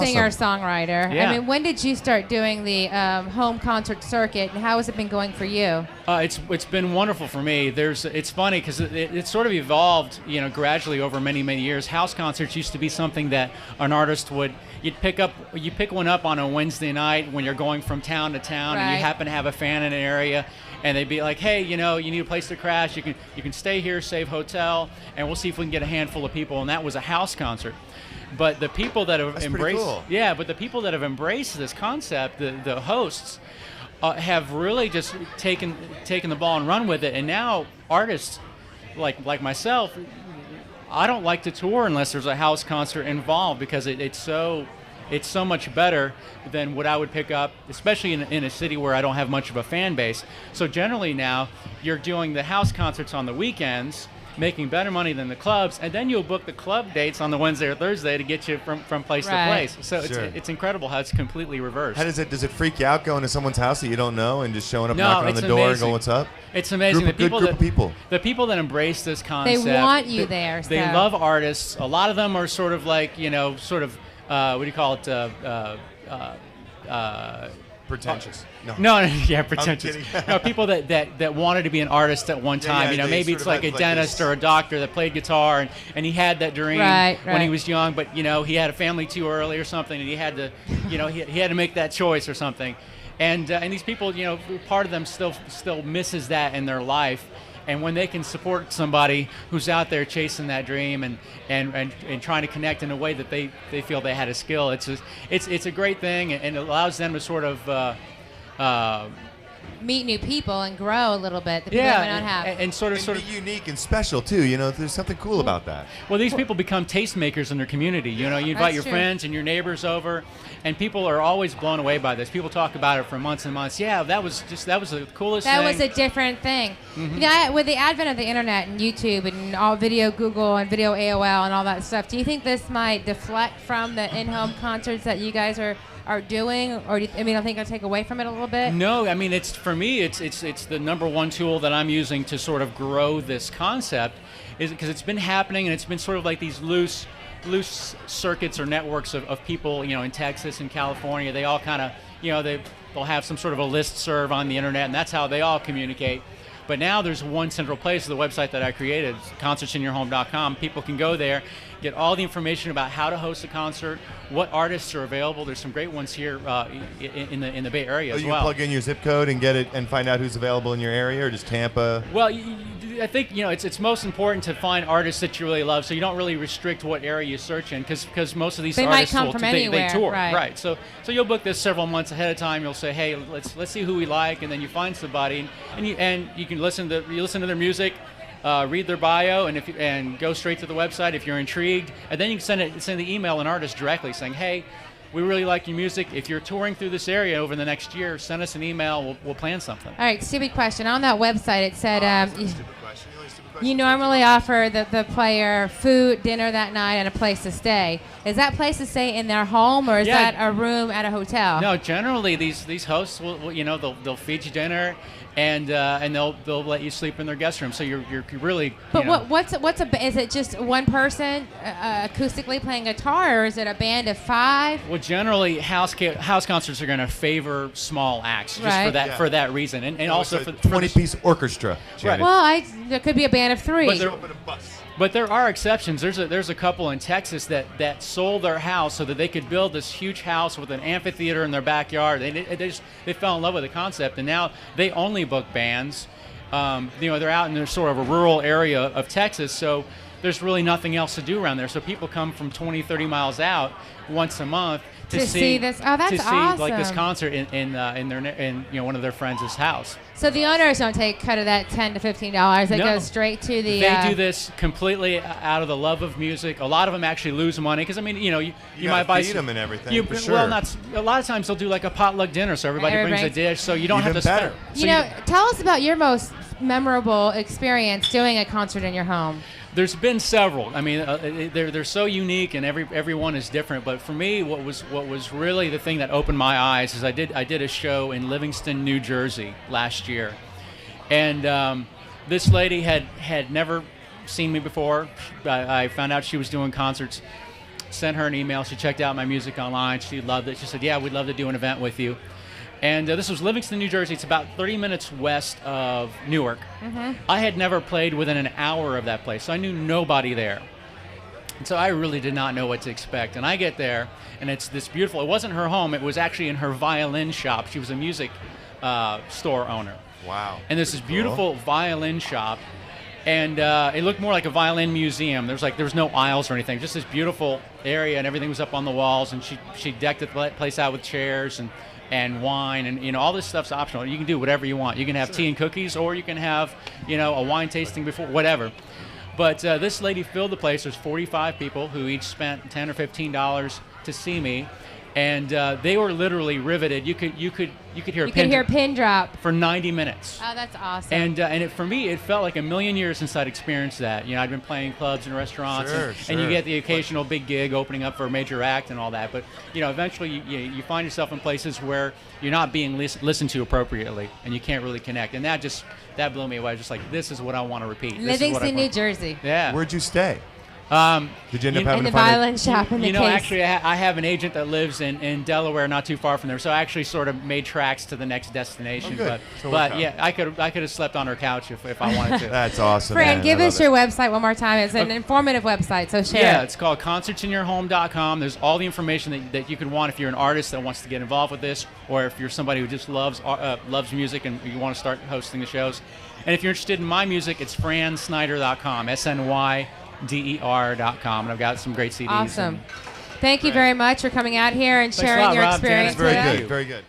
singer-songwriter. Yeah. I mean, when did you start doing the home concert circuit, and how has it been going for you? It's been wonderful for me. It's funny because it sort of evolved, gradually over many years. House concerts used to be something that an artist you'd pick one up on a Wednesday night when you're going from town to town, and you happen to have a fan in an area, and they'd be like, hey, you need a place to crash. You can stay here, save hotel, and we'll see if we can get a handful of people. And that was a house concert. But the people that have the people that have embraced this concept, the hosts, have really just taken the ball and run with it. And now artists like myself, I don't like to tour unless there's a house concert involved, because it's so much better than what I would pick up, especially in a city where I don't have much of a fan base. So generally now, you're doing the house concerts on the weekends, making better money than the clubs, and then you'll book the club dates on the Wednesday or Thursday to get you from place to place. So it's incredible how it's completely reversed. Does it freak you out going to someone's house that you don't know and just showing up, knocking on the door and going, what's up? It's amazing. Good group of people. The people that embrace this concept, they want you there. They love artists. A lot of them are sort of like, what do you call it? Pretentious. Pretentious. No, people that wanted to be an artist at one time. Maybe it's like a dentist or a doctor that played guitar and he had that dream when he was young, but he had a family too early or something, and he had to, he had to make that choice or something. And these people, part of them still misses that in their life. And when they can support somebody who's out there chasing that dream and trying to connect in a way that they feel they had a skill, it's a great thing, and it allows them to sort of meet new people and grow a little bit. The people that may not have. And sort of be unique and special too. There's something cool about that. Well, these people become tastemakers in their community. You invite your friends and your neighbors over, and people are always blown away by this. People talk about it for months and months. Yeah, that was the coolest thing. That was a different thing. Mm-hmm. With the advent of the internet and YouTube and all video Google and video AOL and all that stuff, do you think this might deflect from the in-home concerts that you guys are doing, or I think it'll take away from it a little bit? No, for me, it's the number one tool that I'm using to sort of grow this concept, is because it's been happening, and it's been sort of like these loose circuits or networks of people, in Texas and California. They all kind of, they'll have some sort of a listserv on the internet, and that's how they all communicate. But now there's one central place, the website that I created, concertsinyourhome.com. People can go there, get all the information about how to host a concert, what artists are available. There's some great ones here in the Bay Area as well. You plug in your zip code and get it and find out who's available in your area, or just Tampa? Well, I think it's most important to find artists that you really love, so you don't really restrict what area you search in, because most of these artists might come from anywhere, they tour, right? So you'll book this several months ahead of time. You'll say, hey, let's see who we like, and then you find somebody, and you can listen to their music, read their bio, and go straight to the website if you're intrigued, and then you can send the email an artist directly saying, hey, we really like your music. If you're touring through this area over the next year, send us an email. We'll plan something. All right, stupid question. On that website, it said you normally offer the player food, dinner that night, and a place to stay. Is that place to stay in their home, or is that a room at a hotel? No, generally these hosts will they'll feed you dinner, and they'll let you sleep in their guest room. So you're really. But is it just one person acoustically playing guitar, or is it a band of 5? Well, generally house concerts are going to favor small acts just for that reason, and also for 20-piece orchestra. Right. Well, there could be a band of 3. But there are exceptions. There's a couple in Texas that sold their house so that they could build this huge house with an amphitheater in their backyard. They fell in love with the concept, and now they only book bands. They're out in sort of a rural area of Texas, so there's really nothing else to do around there. So people come from 20, 30 miles out once a month to see this. Oh, that's awesome. Like this concert in one of their friends' house. So the owners don't take cut of that $10 to $15. It goes straight to the. They do this completely out of the love of music. A lot of them actually lose money because you might buy feed them and everything. For sure. Well, a lot of times they'll do like a potluck dinner, so everybody brings a dish, so you don't have to spend. Tell us about your most memorable experience doing a concert in your home. There's been several. They're so unique, and every one is different. But for me, what was really the thing that opened my eyes is I did a show in Livingston, New Jersey last year, and this lady had never seen me before. I found out she was doing concerts sent her an email. She checked out my music online. She loved it. She said, yeah, we'd love to do an event with you. And this was Livingston, New Jersey. It's about 30 minutes west of Newark. I had never played within an hour of that place, so I knew nobody there. And so I really did not know what to expect. And I get there, and it's this beautiful, it wasn't her home, it was actually in her violin shop. She was a music store owner. Wow. And there's this beautiful violin shop, and it looked more like a violin museum. There was no aisles or anything, just this beautiful area, and everything was up on the walls, and she decked the place out with chairs and wine, and all this stuff's optional. You can do whatever you want. You can have tea and cookies, or you can have a wine tasting before, whatever. But this lady filled the place. There's 45 people who each spent $10 or $15 to see me, and they were literally riveted. You could hear a pin drop for 90 minutes. Oh, that's awesome. And for me, it felt like a million years since I'd experienced that. I'd been playing clubs and restaurants, and you get the occasional big gig opening up for a major act and all that. But eventually you find yourself in places where you're not being listened to appropriately, and you can't really connect. And that blew me away. I was just like, this is what I want to repeat. Livingston, New Jersey. Yeah. Where'd you stay? Did you end up having in the to find violin shop in the case? Actually, I have an agent that lives in Delaware, not too far from there. So I actually sort of made tracks to the next destination. Oh, good. But yeah, I could have slept on her couch if I wanted to. That's awesome. Fran, man. give us your website one more time. It's an informative website, so share. Yeah, it. it's called concertsinyourhome.com. There's all the information that you could want if you're an artist that wants to get involved with this, or if you're somebody who just loves music and you want to start hosting the shows. And if you're interested in my music, it's fransnyder.com, SNYDER.com, and I've got some great CDs. Awesome. Thank you very much for coming out here and Thanks a sharing lot, your Rob, experience Janice. with us. Very good.